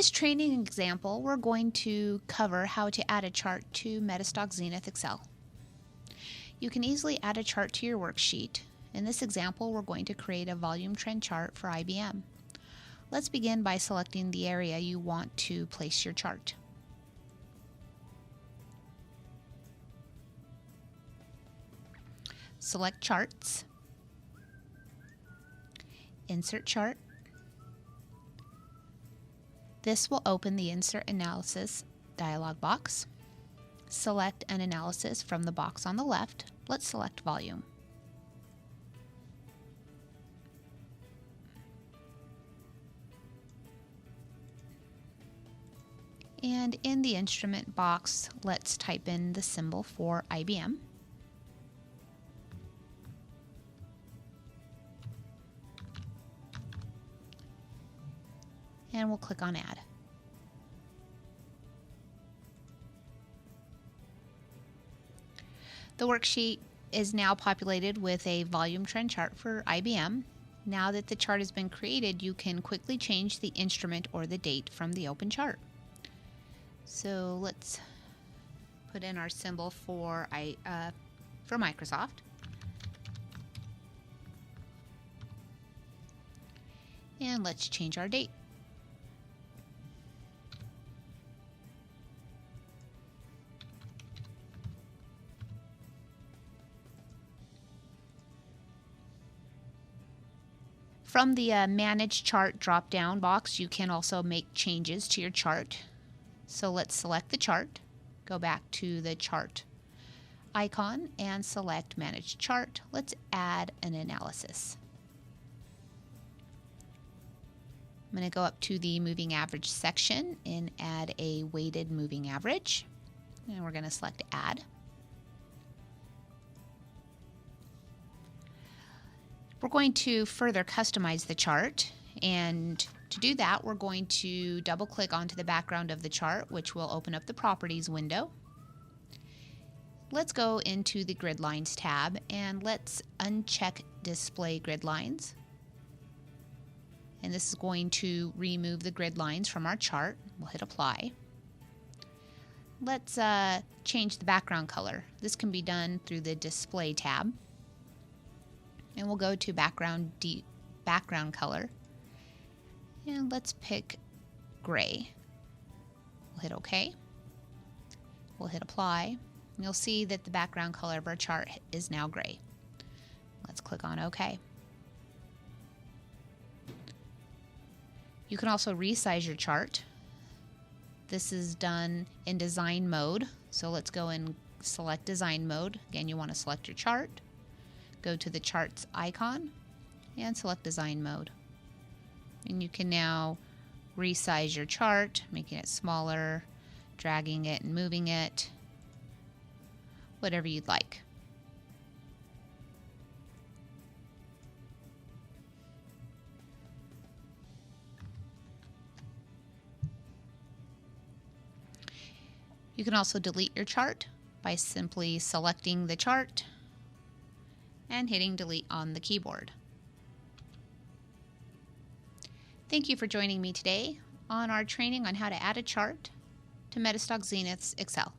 this training example, we're going to cover how to add a chart to MetaStock XENITH Excel. You can easily add a chart to your worksheet. In this example, we're going to create a volume trend chart for IBM. Let's begin by selecting the area you want to place your chart. Select Charts, Insert Chart. This will open the Insert Analysis dialog box. Select an analysis from the box on the left. Let's select Volume. And in the instrument box, let's type in the symbol for IBM. And we'll click on Add. The worksheet is now populated with a volume trend chart for IBM. Now that the chart has been created, you can quickly change the instrument or the date from the open chart. So let's put in our symbol for Microsoft. And let's change our date. From the Manage Chart drop-down box, you can also make changes to your chart. So let's select the chart, go back to the chart icon and select Manage Chart. Let's add an analysis. I'm going to go up to the Moving Average section and add a weighted moving average. And we're going to select Add. We're going to further customize the chart, and to do that we're going to double click onto the background of the chart, which will open up the Properties window. Let's go into the Grid Lines tab and let's uncheck Display Grid Lines. And this is going to remove the grid lines from our chart. We'll hit Apply. Let's change the background color. This can be done through the Display tab. And we'll go to background color, and let's pick gray. We'll hit OK. We'll hit Apply. And you'll see that the background color of our chart is now gray. Let's click on OK. You can also resize your chart. This is done in design mode. So let's go and select design mode. Again, you want to select your chart. Go to the charts icon and select design mode. And you can now resize your chart, making it smaller, dragging it and moving it, whatever you'd like. You can also delete your chart by simply selecting the chart and hitting delete on the keyboard. Thank you for joining me today on our training on how to add a chart to MetaStock XENITH's Excel.